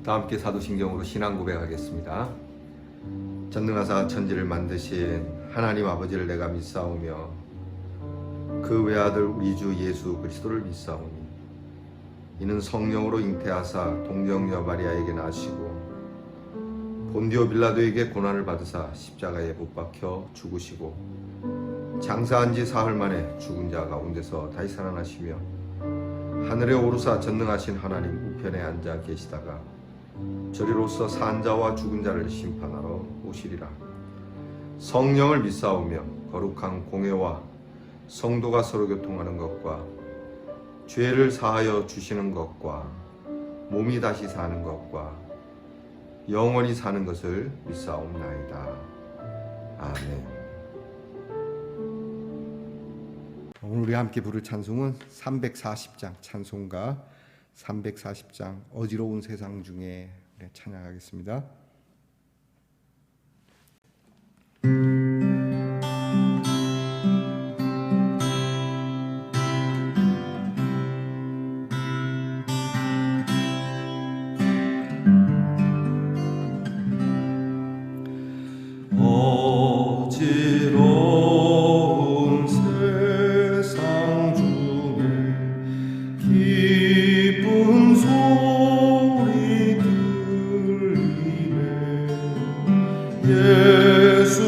다 함께 사도신경으로 신앙 고백하겠습니다. 전능하사 천지를 만드신 하나님 아버지를 내가 믿사오며 그 외아들 우리 주 예수 그리스도를 믿사오니 이는 성령으로 잉태하사 동정녀 마리아에게 나시고 본디오 빌라도에게 고난을 받으사 십자가에 못 박혀 죽으시고 장사한 지 사흘 만에 죽은 자 가운데서 다시 살아나시며 하늘에 오르사 전능하신 하나님 우편에 앉아 계시다가 저리로서 산 자와 죽은 자를 심판하러 오시리라. 성령을 믿사오며 거룩한 공회와 성도가 서로 교통하는 것과 죄를 사하여 주시는 것과 몸이 다시 사는 것과 영원히 사는 것을 믿사옵나이다. 아멘. 오늘 우리 함께 부를 찬송은 340장 찬송가 340장 어지러운 세상 중에 찬양하겠습니다. 어지러운 세상 중에 기쁜 소리 들리네. 예수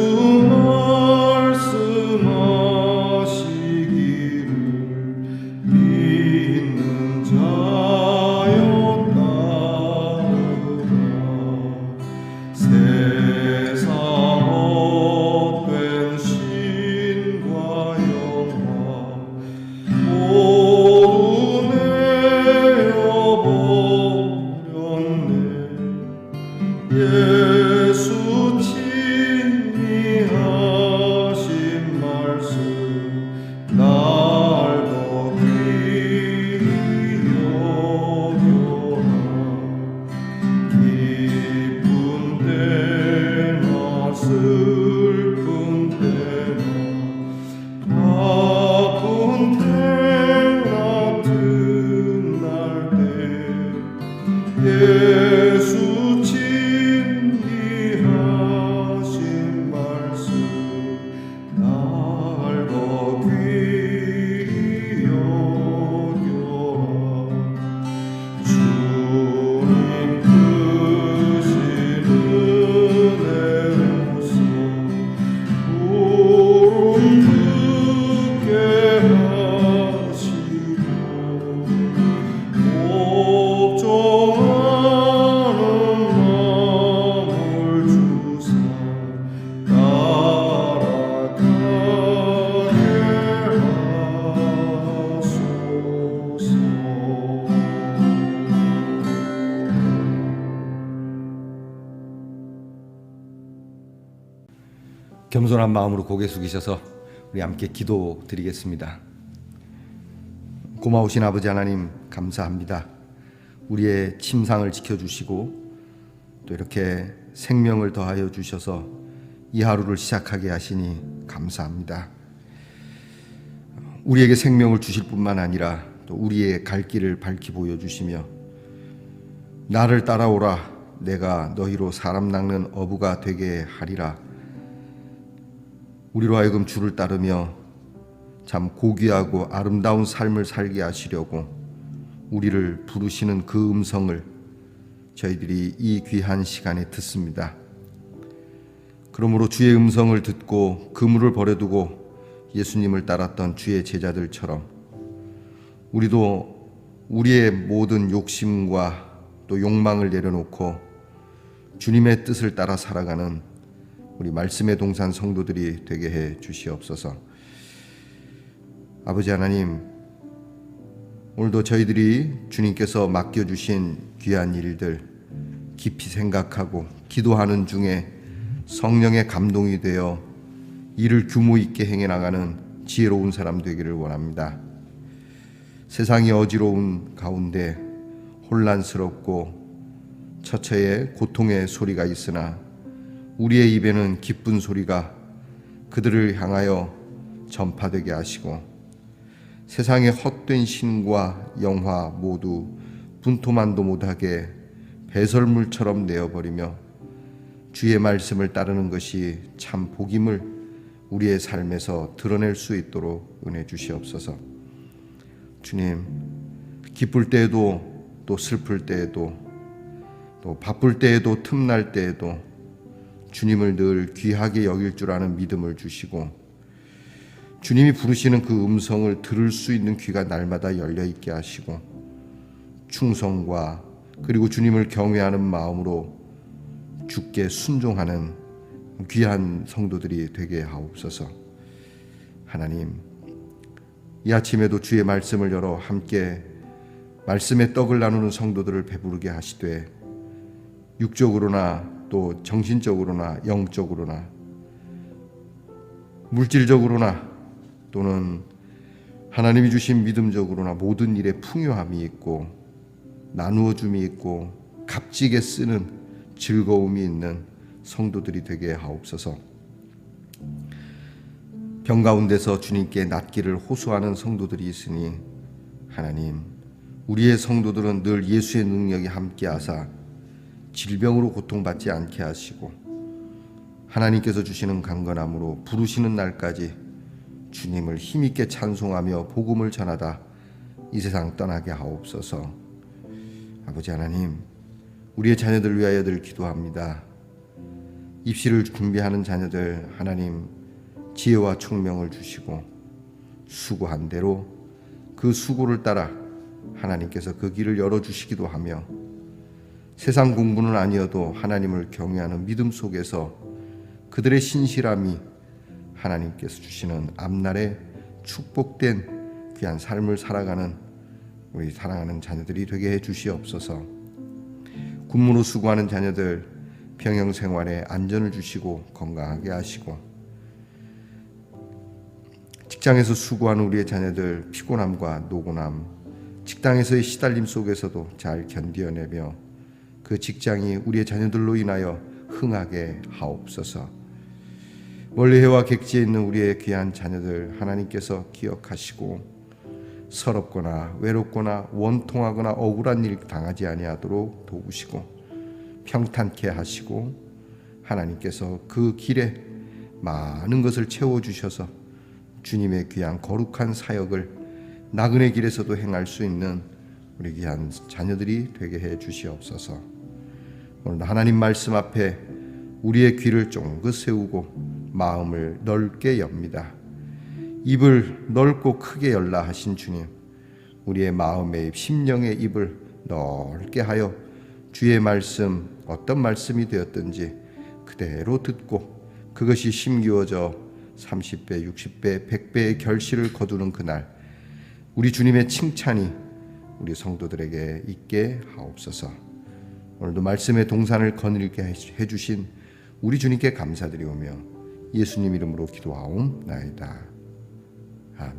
말씀하시기를 믿는 자여 따르라. 세상 헛된 신과 영화 모두 내어버렸네. 예수 친히 하신 말씀 날 더 귀히 여겨라. 기쁜 때나 슬픈 때나 바쁜 때나 틈날 때 예수 친히 하신 말씀 날 더 귀히 여겨라. 주님 크신 은혜로서 구름 듣게 하시고 걱정하는 마음을 주사 따라가게 하소서. 겸손한 마음으로 고개 숙이셔서 우리 함께 기도드리겠습니다. 고마우신 아버지 하나님 감사합니다. 우리의 침상을 지켜주시고 또 이렇게 생명을 더하여 주셔서 이 하루를 시작하게 하시니 감사합니다. 우리에게 생명을 주실 뿐만 아니라 또 우리의 갈 길을 밝히 보여주시며 나를 따라오라 내가 너희로 사람 낚는 어부가 되게 하리라. 우리로 하여금 주를 따르며 참 고귀하고 아름다운 삶을 살게 하시려고 우리를 부르시는 그 음성을 저희들이 이 귀한 시간에 듣습니다. 그러므로 주의 음성을 듣고 그물을 버려두고 예수님을 따랐던 주의 제자들처럼 우리도 우리의 모든 욕심과 또 욕망을 내려놓고 주님의 뜻을 따라 살아가는 우리 말씀의 동산 성도들이 되게 해 주시옵소서. 아버지 하나님, 오늘도 저희들이 주님께서 맡겨주신 귀한 일들 깊이 생각하고 기도하는 중에 성령의 감동이 되어 이를 규모 있게 행해나가는 지혜로운 사람 되기를 원합니다. 세상이 어지러운 가운데 혼란스럽고 처처의 고통의 소리가 있으나 우리의 입에는 기쁜 소리가 그들을 향하여 전파되게 하시고 세상의 헛된 신과 영화 모두 분토만도 못하게 배설물처럼 내어버리며 주의 말씀을 따르는 것이 참 복임을 우리의 삶에서 드러낼 수 있도록 은혜 주시옵소서. 주님, 기쁠 때에도 또 슬플 때에도 또 바쁠 때에도 틈날 때에도 주님을 늘 귀하게 여길 줄 아는 믿음을 주시고 주님이 부르시는 그 음성을 들을 수 있는 귀가 날마다 열려 있게 하시고 충성과 그리고 주님을 경외하는 마음으로 주께 순종하는 귀한 성도들이 되게 하옵소서. 하나님, 이 아침에도 주의 말씀을 열어 함께 말씀의 떡을 나누는 성도들을 배부르게 하시되 육적으로나 또 정신적으로나 영적으로나 물질적으로나 또는 하나님이 주신 믿음적으로나 모든 일에 풍요함이 있고 나누어 줌이 있고 값지게 쓰는 즐거움이 있는 성도들이 되게 하옵소서. 병 가운데서 주님께 낫기를 호소하는 성도들이 있으니 하나님, 우리의 성도들은 늘 예수의 능력이 함께하사 질병으로 고통받지 않게 하시고 하나님께서 주시는 강건함으로 부르시는 날까지 주님을 힘있게 찬송하며 복음을 전하다 이 세상 떠나게 하옵소서. 아버지 하나님, 우리의 자녀들 위하여 늘 기도합니다. 입시를 준비하는 자녀들 하나님 지혜와 총명을 주시고 수고한 대로 그 수고를 따라 하나님께서 그 길을 열어주시기도 하며 세상 공부는 아니어도 하나님을 경외하는 믿음 속에서 그들의 신실함이 하나님께서 주시는 앞날에 축복된 귀한 삶을 살아가는 우리 사랑하는 자녀들이 되게 해주시옵소서. 군무로 수고하는 자녀들 평형생활에 안전을 주시고 건강하게 하시고 직장에서 수고하는 우리의 자녀들 피곤함과 노곤함 직장에서의 시달림 속에서도 잘 견디어내며 그 직장이 우리의 자녀들로 인하여 흥하게 하옵소서. 멀리 해와 객지에 있는 우리의 귀한 자녀들 하나님께서 기억하시고 서럽거나 외롭거나 원통하거나 억울한 일 당하지 아니하도록 도우시고 평탄케 하시고 하나님께서 그 길에 많은 것을 채워주셔서 주님의 귀한 거룩한 사역을 나그네 길에서도 행할 수 있는 우리 귀한 자녀들이 되게 해 주시옵소서. 오늘 하나님 말씀 앞에 우리의 귀를 쫑긋 세우고 마음을 넓게 엽니다. 입을 넓고 크게 열라 하신 주님, 우리의 마음의 입, 심령의 입을 넓게 하여 주의 말씀 어떤 말씀이 되었든지 그대로 듣고 그것이 심기워져 30배, 60배, 100배의 결실을 거두는 그날 우리 주님의 칭찬이 우리 성도들에게 있게 하옵소서. 오늘도 말씀의 동산을 거닐게 해주신 우리 주님께 감사드리오며 예수님 이름으로 기도하옵나이다. 아멘.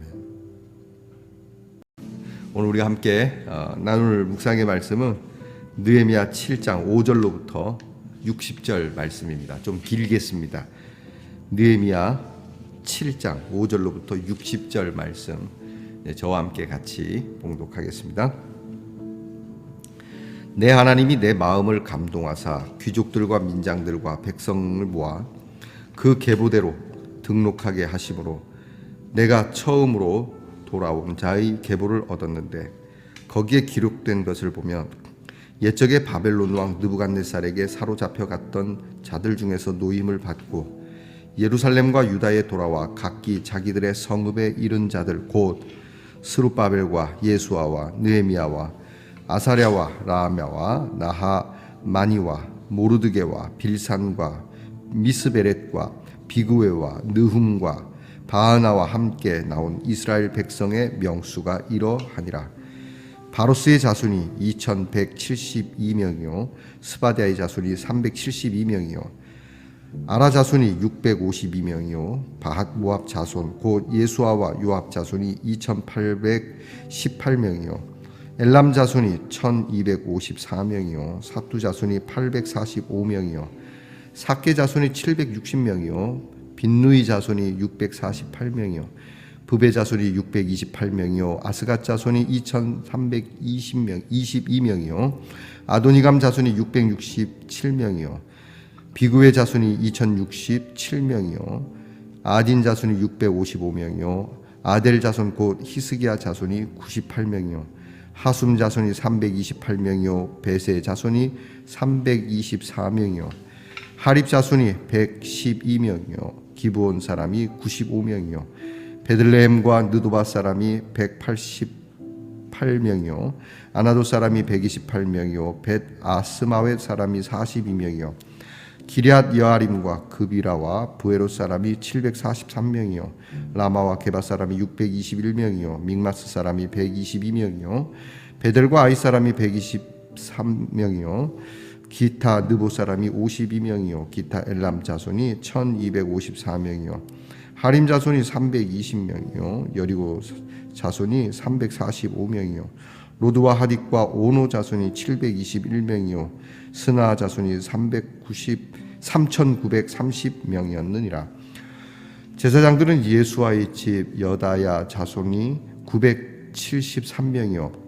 오늘 우리가 함께 나눌 묵상의 말씀은 느헤미야 7장 5절로부터 60절 말씀입니다. 좀 길겠습니다. 느헤미야 7장 5절로부터 60절 말씀 저와 함께 같이 봉독하겠습니다. 내 하나님이 내 마음을 감동하사 귀족들과 민장들과 백성을 모아 그 계보대로 등록하게 하심으로 내가 처음으로 돌아온 자의 계보를 얻었는데 거기에 기록된 것을 보면 옛적에 바벨론 왕 느부갓네살에게 사로잡혀 갔던 자들 중에서 노임을 받고 예루살렘과 유다에 돌아와 각기 자기들의 성읍에 이른 자들 곧 스룹바벨과 예수아와 느헤미야와 아사랴와 라하мя와 나하마니와 모르드게와 빌산과 미스베렛과 비그웨와 느훔과 바하나와 함께 나온 이스라엘 백성의 명수가 이러하니라. 바로스의 자손이 2172명이요 스바디아의 자손이 372명이요 아라 자손이 652명이요 바핫 모압 자손 곧 예수아와 요압 자손이 2818명이요 엘람 자손이 1254명이요 사투 자손이 845명이요 삭게 자손이 760명이요 빈누이 자손이 648명이요 부베 자손이 628명이요 아스갓 자손이 2322명이요 아도니감 자손이 667명이요 비구의 자손이 2067명이요 아딘 자손이 655명이요 아델 자손 곧 히스기야 자손이 98명이요 하숨 자손이 328명이요 베세 자손이 324명이요 하립 자손이 112명이요 기브온 사람이 95명이요 베들레헴과 느도바 사람이 188명이요 아나도 사람이 128명이요 벳 아스마웻 사람이 42명이요 기럇 여아림과 그비라와 부에롯 사람이 743명이요 라마와 게바 사람이 621명이요 믹마스 사람이 122명이요 베델과 아이 사람이 123명이요 기타 느보 사람이 52명이요 기타 엘람 자손이 1254명이요 하림 자손이 320명이요 여리고 자손이 345명이요 로드와 하딕과 오노 자손이 721명이요 스나 자손이 3930명이었느니라. 제사장들은 예수와의 집 여다야 자손이 973명이요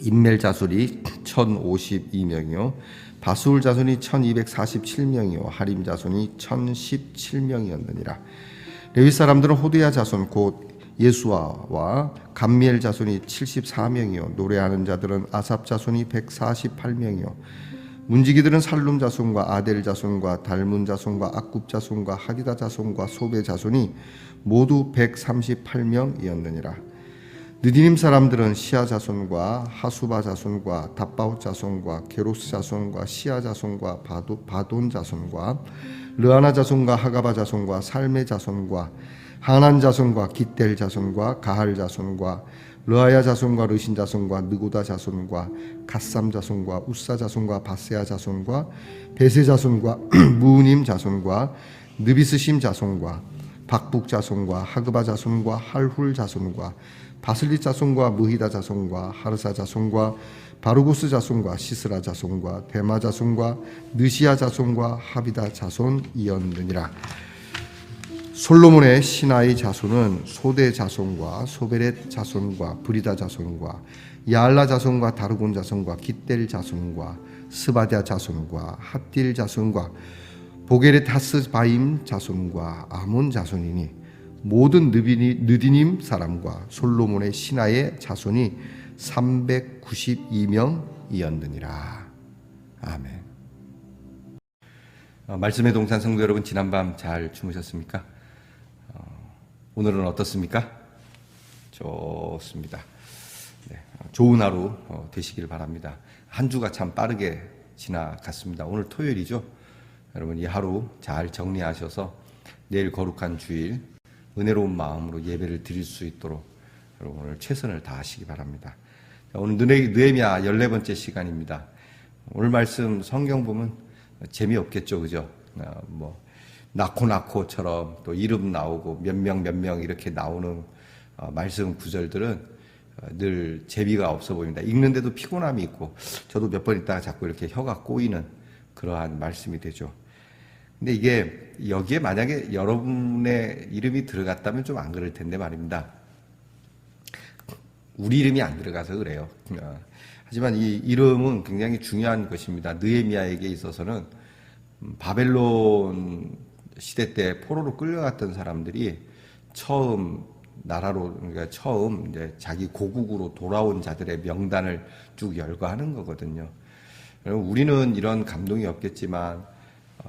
인멜 자손이 1052명이요 바수울 자손이 1247명이요 하림 자손이 1017명이었느니라. 레위 사람들은 호드야 자손 곧 예수아와 감미엘 자손이 74명이요 노래하는 자들은 아삽 자손이 148명이요 문지기들은 살룸 자손과 아델 자손과 달문 자손과 악굽 자손과 하기다 자손과 소베 자손이 모두 138명이었느니라. 느디님 사람들은 시아 자손과 하수바 자손과 답바옷 자손과 게로스 자손과 시아 자손과 바돈 자손과 르아나 자손과 하가바 자손과 살메 자손과 하난 자손과 깃델 자손과 가할 자손과 르아야 자손과 르신 자손과 느고다 자손과 갓삼 자손과 우사 자손과 바세아 자손과 베세 자손과 무우님 자손과 느비스심 자손과 박북 자손과 하그바 자손과 할훌 자손과 바슬리 자손과 무히다 자손과 하르사 자손과 바루고스 자손과 시스라 자손과 데마 자손과 느시아 자손과 하비다 자손이었느니라. 솔로몬의 신하의 자손은 소대 자손과 소베렛 자손과 브리다 자손과 야알라 자손과 다르곤 자손과 깃델 자손과 스바디아 자손과 핫딜 자손과 보게렛 하스바임 자손과 아몬 자손이니 모든 느디님 사람과 솔로몬의 신하의 자손이 392명이었느니라. 아멘. 말씀의 동산 성도 여러분, 지난밤 잘 주무셨습니까? 오늘은 어떻습니까? 좋습니다. 네, 좋은 하루 되시길 바랍니다. 한 주가 참 빠르게 지나갔습니다. 오늘 토요일이죠. 여러분 이 하루 잘 정리하셔서 내일 거룩한 주일 은혜로운 마음으로 예배를 드릴 수 있도록 여러분 오늘 최선을 다하시기 바랍니다. 오늘 느헤미야 14번째 시간입니다. 오늘 말씀 성경 보면 재미없겠죠, 그죠? 나코처럼 또 이름 나오고 몇 명 이렇게 나오는 말씀 구절들은 늘 재미가 없어 보입니다. 읽는데도 피곤함이 있고 저도 몇 번 있다가 자꾸 이렇게 혀가 꼬이는 그러한 말씀이 되죠. 근데 이게 여기에 만약에 여러분의 이름이 들어갔다면 좀 안 그럴 텐데 말입니다. 우리 이름이 안 들어가서 그래요. 하지만 이 이름은 굉장히 중요한 것입니다. 느헤미야에게 있어서는 바벨론 시대 때 포로로 끌려갔던 사람들이 처음 나라로, 그러니까 처음 이제 자기 고국으로 돌아온 자들의 명단을 쭉 열거하는 거거든요. 우리는 이런 감동이 없겠지만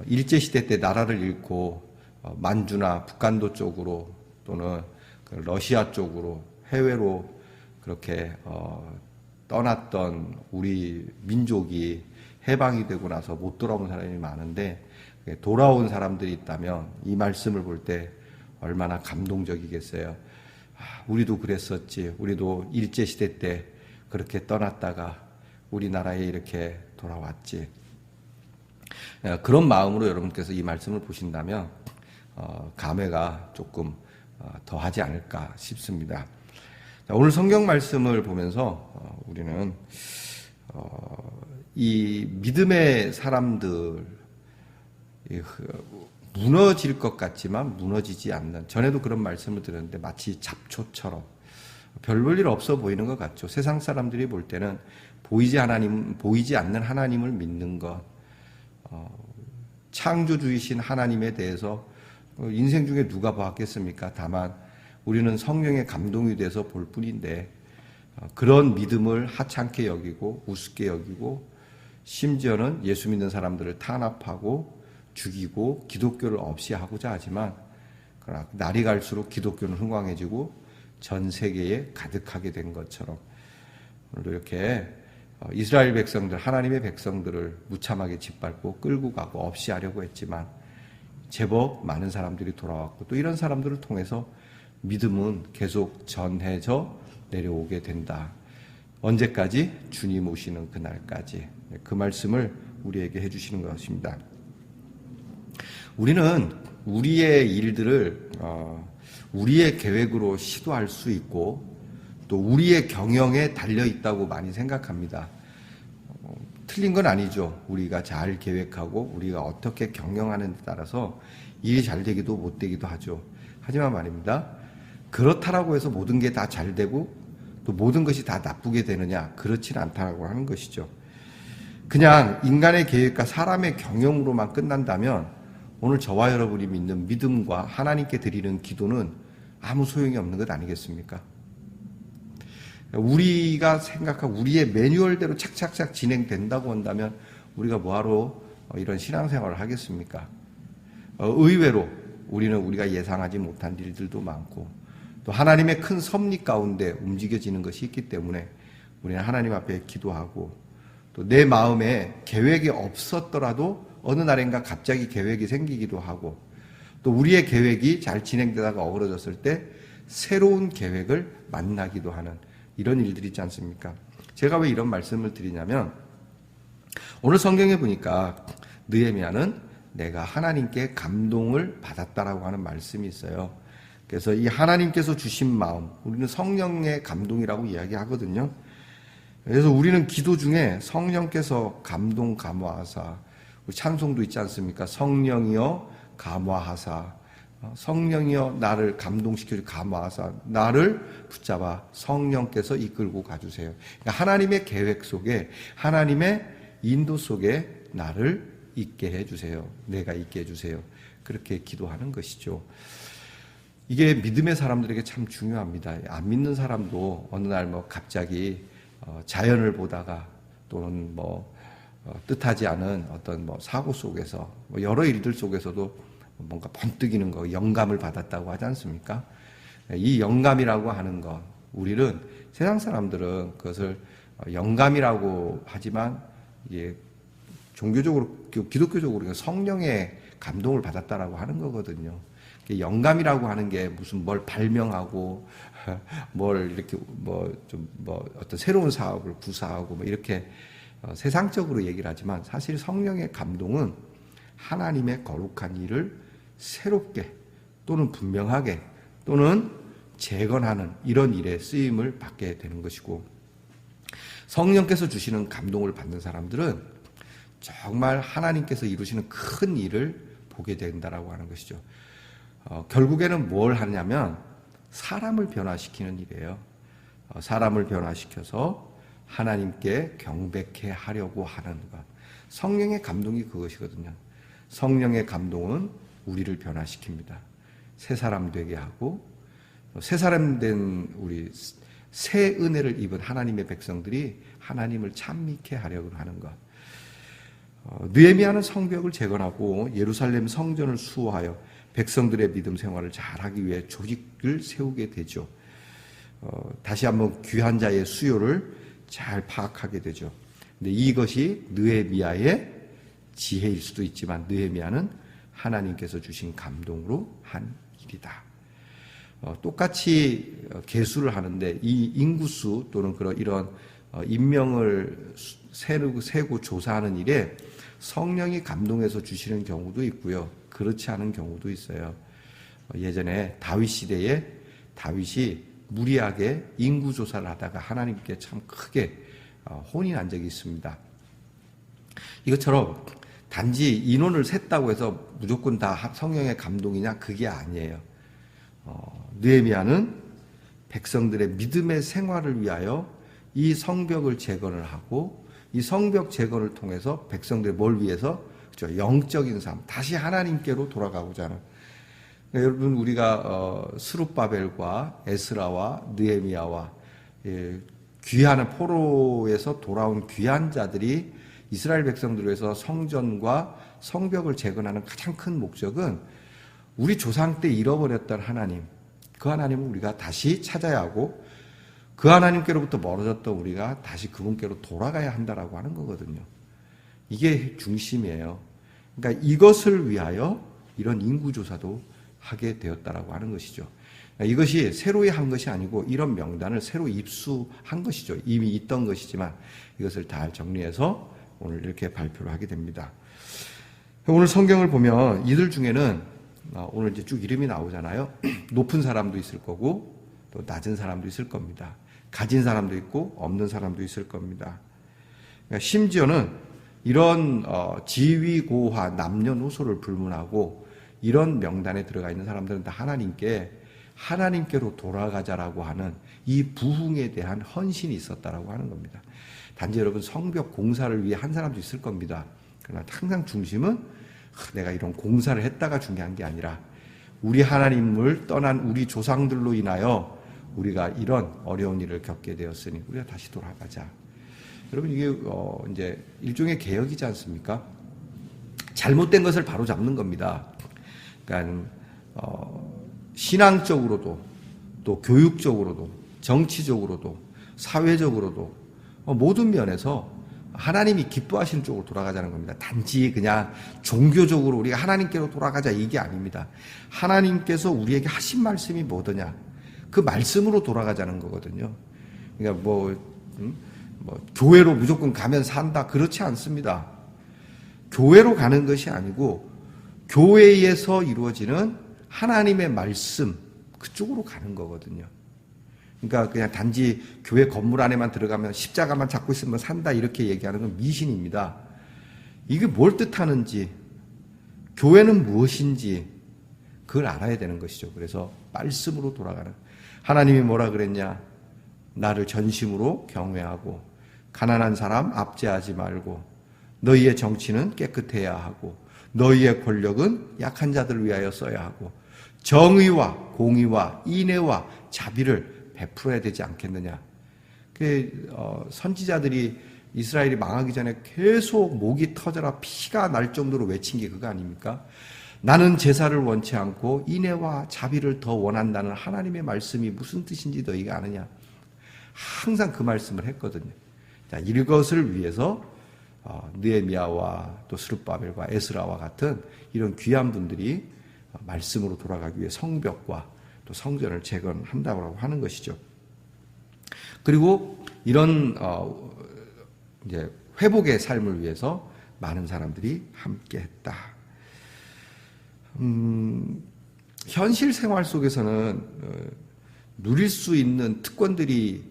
일제 시대 때 나라를 잃고 만주나 북간도 쪽으로 또는 러시아 쪽으로 해외로 그렇게 떠났던 우리 민족이 해방이 되고 나서 못 돌아온 사람이 많은데 돌아온 사람들이 있다면 이 말씀을 볼 때 얼마나 감동적이겠어요. 우리도 그랬었지. 우리도 일제시대 때 그렇게 떠났다가 우리나라에 이렇게 돌아왔지. 그런 마음으로 여러분께서 이 말씀을 보신다면 감회가 조금 더하지 않을까 싶습니다. 오늘 성경 말씀을 보면서 우리는 이 믿음의 사람들, 무너질 것 같지만 무너지지 않는, 전에도 그런 말씀을 드렸는데 마치 잡초처럼 별 볼 일 없어 보이는 것 같죠. 세상 사람들이 볼 때는 보이지 않는 하나님을 믿는 것, 창조주이신 하나님에 대해서 인생 중에 누가 봤겠습니까? 다만 우리는 성령의 감동이 돼서 볼 뿐인데, 그런 믿음을 하찮게 여기고 우습게 여기고 심지어는 예수 믿는 사람들을 탄압하고 죽이고 기독교를 없이 하고자 하지만, 그러나 날이 갈수록 기독교는 흥왕해지고 전 세계에 가득하게 된 것처럼 오늘도 이렇게 이스라엘 백성들, 하나님의 백성들을 무참하게 짓밟고 끌고 가고 없이 하려고 했지만 제법 많은 사람들이 돌아왔고, 또 이런 사람들을 통해서 믿음은 계속 전해져 내려오게 된다. 언제까지? 주님 오시는 그날까지. 그 말씀을 우리에게 해주시는 것입니다. 우리는 우리의 일들을 우리의 계획으로 시도할 수 있고 또 우리의 경영에 달려있다고 많이 생각합니다. 틀린 건 아니죠. 우리가 잘 계획하고 우리가 어떻게 경영하는 데 따라서 일이 잘 되기도 못 되기도 하죠. 하지만 말입니다, 그렇다라고 해서 모든 게 다 잘 되고 또 모든 것이 다 나쁘게 되느냐? 그렇지는 않다고 하는 것이죠. 그냥 인간의 계획과 사람의 경영으로만 끝난다면 오늘 저와 여러분이 믿는 믿음과 하나님께 드리는 기도는 아무 소용이 없는 것 아니겠습니까? 우리가 생각하고 우리의 매뉴얼대로 착착착 진행된다고 한다면 우리가 뭐하러 이런 신앙생활을 하겠습니까? 의외로 우리는 우리가 예상하지 못한 일들도 많고 또 하나님의 큰 섭리 가운데 움직여지는 것이 있기 때문에 우리는 하나님 앞에 기도하고, 또 내 마음에 계획이 없었더라도 어느 날인가 갑자기 계획이 생기기도 하고, 또 우리의 계획이 잘 진행되다가 어그러졌을 때 새로운 계획을 만나기도 하는 이런 일들이 있지 않습니까? 제가 왜 이런 말씀을 드리냐면, 오늘 성경에 보니까 느헤미야는 내가 하나님께 감동을 받았다라고 하는 말씀이 있어요. 그래서 이 하나님께서 주신 마음, 우리는 성령의 감동이라고 이야기하거든요. 그래서 우리는 기도 중에 성령께서 감동 감화하사, 우리 찬송도 있지 않습니까? 성령이여 감화하사, 성령이여 나를 감동시켜 감화하사, 나를 붙잡아 성령께서 이끌고 가주세요. 그러니까 하나님의 계획 속에, 하나님의 인도 속에 나를 있게 해주세요. 내가 있게 해주세요. 그렇게 기도하는 것이죠. 이게 믿음의 사람들에게 참 중요합니다. 안 믿는 사람도 어느 날 갑자기 자연을 보다가 또는 뜻하지 않은 어떤 사고 속에서 여러 일들 속에서도 뭔가 번뜩이는 거, 영감을 받았다고 하지 않습니까? 이 영감이라고 하는 것, 우리는 세상 사람들은 그것을 영감이라고 하지만 이게 종교적으로, 기독교적으로 성령의 감동을 받았다라고 하는 거거든요. 영감이라고 하는 게 무슨 뭘 발명하고 뭘 이렇게 어떤 새로운 사업을 구사하고 이렇게 세상적으로 얘기를 하지만, 사실 성령의 감동은 하나님의 거룩한 일을 새롭게 또는 분명하게 또는 재건하는 이런 일에 쓰임을 받게 되는 것이고, 성령께서 주시는 감동을 받는 사람들은 정말 하나님께서 이루시는 큰 일을 보게 된다라고 하는 것이죠. 결국에는 뭘 하냐면 사람을 변화시키는 일이에요. 사람을 변화시켜서 하나님께 경배케 하려고 하는 것. 성령의 감동이 그것이거든요. 성령의 감동은 우리를 변화시킵니다. 새 사람 되게 하고, 새 사람 된 우리 새 은혜를 입은 하나님의 백성들이 하나님을 찬미케 하려고 하는 것. 느헤미야는 성벽을 재건하고 예루살렘 성전을 수호하여 백성들의 믿음 생활을 잘하기 위해 조직을 세우게 되죠. 다시 한번 귀한 자의 수요를 잘 파악하게 되죠. 근데 이것이 느헤미야의 지혜일 수도 있지만 느헤미야는 하나님께서 주신 감동으로 한 일이다. 똑같이 계수를 하는데 이 인구수 또는 이런 인명을 세고 조사하는 일에 성령이 감동해서 주시는 경우도 있고요. 그렇지 않은 경우도 있어요. 예전에 다윗 시대에 다윗이 무리하게 인구조사를 하다가 하나님께 참 크게 혼이 난 적이 있습니다. 이것처럼 단지 인원을 셌다고 해서 무조건 다 성령의 감동이냐? 그게 아니에요. 느헤미야는 백성들의 믿음의 생활을 위하여 이 성벽을 재건을 하고 이 성벽 재건을 통해서 백성들이 뭘 위해서? 그렇죠. 영적인 삶, 다시 하나님께로 돌아가고자 하는. 그러니까 여러분 우리가 스룹바벨과 에스라와 느헤미야와 귀한 포로에서 돌아온 귀한 자들이 이스라엘 백성들을 위해서 성전과 성벽을 재건하는 가장 큰 목적은 우리 조상 때 잃어버렸던 하나님, 그 하나님을 우리가 다시 찾아야 하고 그 하나님께로부터 멀어졌던 우리가 다시 그분께로 돌아가야 한다라고 하는 거거든요. 이게 중심이에요. 그러니까 이것을 위하여 이런 인구조사도 하게 되었다라고 하는 것이죠. 그러니까 이것이 새로이 한 것이 아니고 이런 명단을 새로 입수한 것이죠. 이미 있던 것이지만 이것을 다 정리해서 오늘 이렇게 발표를 하게 됩니다. 오늘 성경을 보면 이들 중에는 오늘 이제 쭉 이름이 나오잖아요. 높은 사람도 있을 거고 또 낮은 사람도 있을 겁니다. 가진 사람도 있고 없는 사람도 있을 겁니다. 그러니까 심지어는 이런 지위고하 남녀노소를 불문하고 이런 명단에 들어가 있는 사람들은 다 하나님께로 돌아가자라고 하는 이 부흥에 대한 헌신이 있었다라고 하는 겁니다. 단지 여러분 성벽 공사를 위해 한 사람도 있을 겁니다. 그러나 항상 중심은 내가 이런 공사를 했다가 중요한 게 아니라 우리 하나님을 떠난 우리 조상들로 인하여 우리가 이런 어려운 일을 겪게 되었으니 우리가 다시 돌아가자. 여러분 이게 이제 일종의 개혁이지 않습니까? 잘못된 것을 바로 잡는 겁니다. 그러니까 신앙적으로도 또 교육적으로도 정치적으로도 사회적으로도 모든 면에서 하나님이 기뻐하시는 쪽으로 돌아가자는 겁니다. 단지 그냥 종교적으로 우리가 하나님께로 돌아가자 이게 아닙니다. 하나님께서 우리에게 하신 말씀이 뭐더냐? 그 말씀으로 돌아가자는 거거든요. 그러니까 교회로 무조건 가면 산다 그렇지 않습니다. 교회로 가는 것이 아니고 교회에서 이루어지는 하나님의 말씀 그쪽으로 가는 거거든요. 그러니까 그냥 단지 교회 건물 안에만 들어가면 십자가만 잡고 있으면 산다 이렇게 얘기하는 건 미신입니다. 이게 뭘 뜻하는지 교회는 무엇인지 그걸 알아야 되는 것이죠. 그래서 말씀으로 돌아가는 하나님이 뭐라 그랬냐? 나를 전심으로 경외하고 가난한 사람 압제하지 말고 너희의 정치는 깨끗해야 하고 너희의 권력은 약한 자들을 위하여 써야 하고 정의와 공의와 인애와 자비를 베풀어야 되지 않겠느냐. 선지자들이 이스라엘이 망하기 전에 계속 목이 터져라 피가 날 정도로 외친 게 그거 아닙니까? 나는 제사를 원치 않고 인애와 자비를 더 원한다는 하나님의 말씀이 무슨 뜻인지 너희가 아느냐. 항상 그 말씀을 했거든요. 자, 이것을 위해서 느헤미야와 또 스룹바벨과 에스라와 같은 이런 귀한 분들이 말씀으로 돌아가기 위해 성벽과 또 성전을 재건한다고 하는 것이죠. 그리고 이런 이제 회복의 삶을 위해서 많은 사람들이 함께했다. 현실 생활 속에서는 누릴 수 있는 특권들이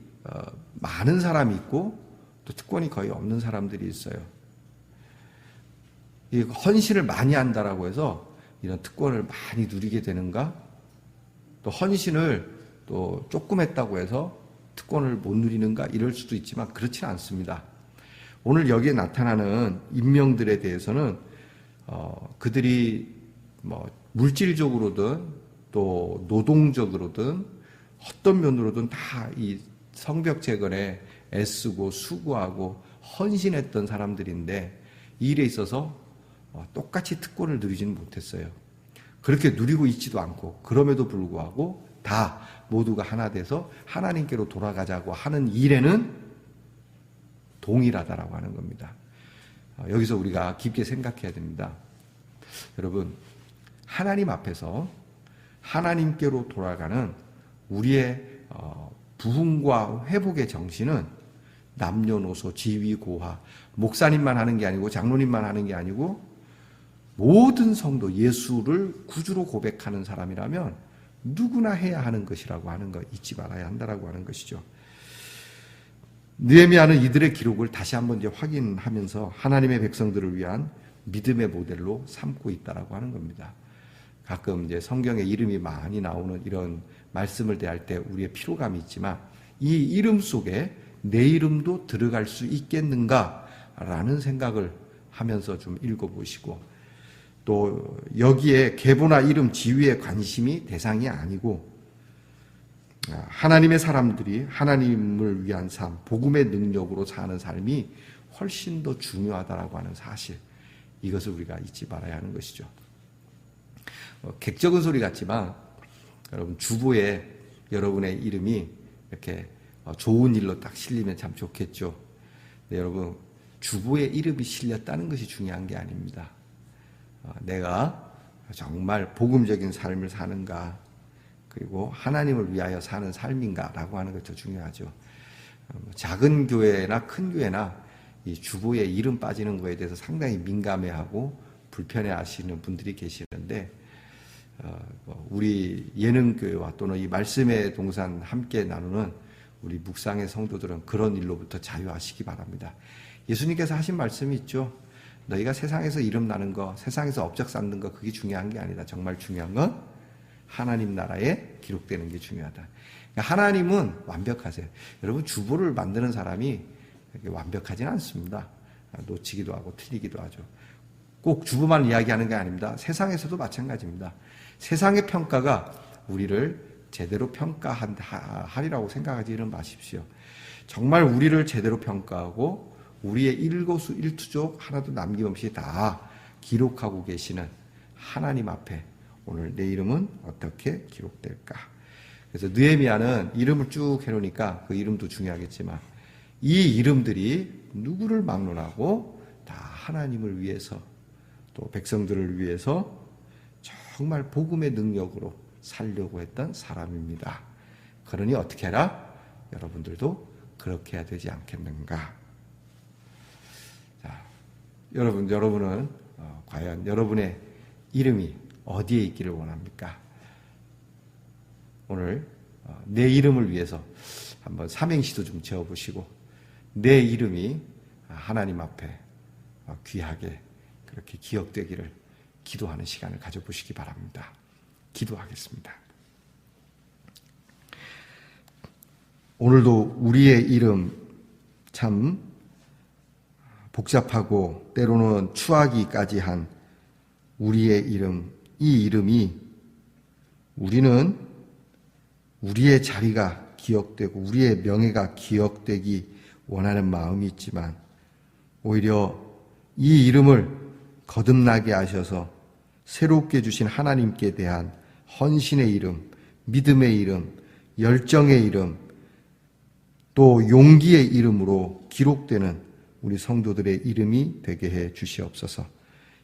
많은 사람이 있고 또 특권이 거의 없는 사람들이 있어요. 이 헌신을 많이 한다라고 해서 이런 특권을 많이 누리게 되는가? 또 헌신을 또 조금 했다고 해서 특권을 못 누리는가? 이럴 수도 있지만 그렇지는 않습니다. 오늘 여기에 나타나는 인명들에 대해서는 그들이 물질적으로든 또 노동적으로든 어떤 면으로든 다 이 성벽 재건에 애쓰고 수고하고 헌신했던 사람들인데 이 일에 있어서 똑같이 특권을 누리지는 못했어요. 그렇게 누리고 있지도 않고 그럼에도 불구하고 다 모두가 하나 돼서 하나님께로 돌아가자고 하는 일에는 동일하다라고 하는 겁니다. 여기서 우리가 깊게 생각해야 됩니다. 여러분, 하나님 앞에서 하나님께로 돌아가는 우리의 부흥과 회복의 정신은 남녀노소, 지위, 고하, 목사님만 하는 게 아니고 장로님만 하는 게 아니고 모든 성도 예수를 구주로 고백하는 사람이라면 누구나 해야 하는 것이라고 하는 거 잊지 말아야 한다라고 하는 것이죠. 느헤미야는 이들의 기록을 다시 한번 이제 확인하면서 하나님의 백성들을 위한 믿음의 모델로 삼고 있다라고 하는 겁니다. 가끔 이제 성경에 이름이 많이 나오는 이런 말씀을 대할 때 우리의 피로감이 있지만 이 이름 속에 내 이름도 들어갈 수 있겠는가라는 생각을 하면서 좀 읽어보시고, 또 여기에 계보나 이름, 지위의 관심이 대상이 아니고 하나님의 사람들이 하나님을 위한 삶, 복음의 능력으로 사는 삶이 훨씬 더 중요하다라고 하는 사실, 이것을 우리가 잊지 말아야 하는 것이죠. 객적은 소리 같지만 여러분, 주보에 여러분의 이름이 이렇게 좋은 일로 딱 실리면 참 좋겠죠. 근데 여러분, 주보에 이름이 실렸다는 것이 중요한 게 아닙니다. 내가 정말 복음적인 삶을 사는가, 그리고 하나님을 위하여 사는 삶인가라고 하는 것도 중요하죠. 작은 교회나 큰 교회나 이 주보에 이름 빠지는 거에 대해서 상당히 민감해하고 불편해하시는 분들이 계시는데, 우리 예능교회와 또는 이 말씀의 동산 함께 나누는 우리 묵상의 성도들은 그런 일로부터 자유하시기 바랍니다. 예수님께서 하신 말씀이 있죠. 너희가 세상에서 이름 나는 거, 세상에서 업적 쌓는 거, 그게 중요한 게 아니다. 정말 중요한 건 하나님 나라에 기록되는 게 중요하다. 그러니까 하나님은 완벽하세요. 여러분, 주보를 만드는 사람이 완벽하진 않습니다. 놓치기도 하고 틀리기도 하죠. 꼭 주보만 이야기하는 게 아닙니다. 세상에서도 마찬가지입니다. 세상의 평가가 우리를 제대로 평가하리라고 생각하지는 마십시오. 정말 우리를 제대로 평가하고 우리의 일거수일투족 하나도 남김없이 다 기록하고 계시는 하나님 앞에 오늘 내 이름은 어떻게 기록될까? 그래서 느헤미야는 이름을 쭉 해놓으니까 그 이름도 중요하겠지만 이 이름들이 누구를 막론하고 다 하나님을 위해서, 또 백성들을 위해서 정말 복음의 능력으로 살려고 했던 사람입니다. 그러니 어떻게 해라? 여러분들도 그렇게 해야 되지 않겠는가? 자, 여러분은 과연 여러분의 이름이 어디에 있기를 원합니까? 오늘 내 이름을 위해서 한번 삼행시도 좀 지어보시고 내 이름이 하나님 앞에 귀하게 그렇게 기억되기를 기도하는 시간을 가져보시기 바랍니다. 기도하겠습니다. 오늘도 우리의 이름 참 복잡하고 때로는 추하기까지 한 우리의 이름, 이 이름이 우리는 우리의 자리가 기억되고 우리의 명예가 기억되기 원하는 마음이 있지만 오히려 이 이름을 거듭나게 하셔서 새롭게 주신 하나님께 대한 헌신의 이름, 믿음의 이름, 열정의 이름, 또 용기의 이름으로 기록되는 우리 성도들의 이름이 되게 해 주시옵소서.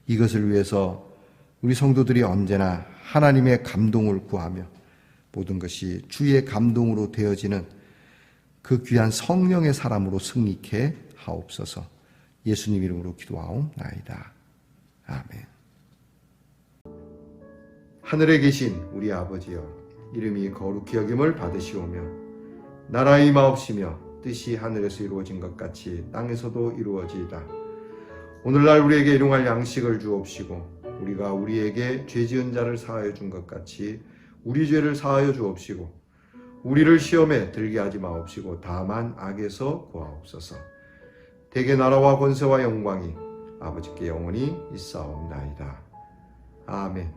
이것을 위해서 우리 성도들이 언제나 하나님의 감동을 구하며 모든 것이 주의 감동으로 되어지는 그 귀한 성령의 사람으로 승리케 하옵소서. 예수님 이름으로 기도하옵나이다. 아멘. 하늘에 계신 우리 아버지여, 이름이 거룩히 여김을 받으시오며 나라의 임하옵시며 뜻이 하늘에서 이루어진 것 같이 땅에서도 이루어지이다. 오늘날 우리에게 일용할 양식을 주옵시고 우리가 우리에게 죄 지은 자를 사하여 준 것 같이 우리 죄를 사하여 주옵시고 우리를 시험에 들게 하지 마옵시고 다만 악에서 구하옵소서. 대개 나라와 권세와 영광이 아버지께 영원히 있사옵나이다. 아멘.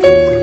주옵소서.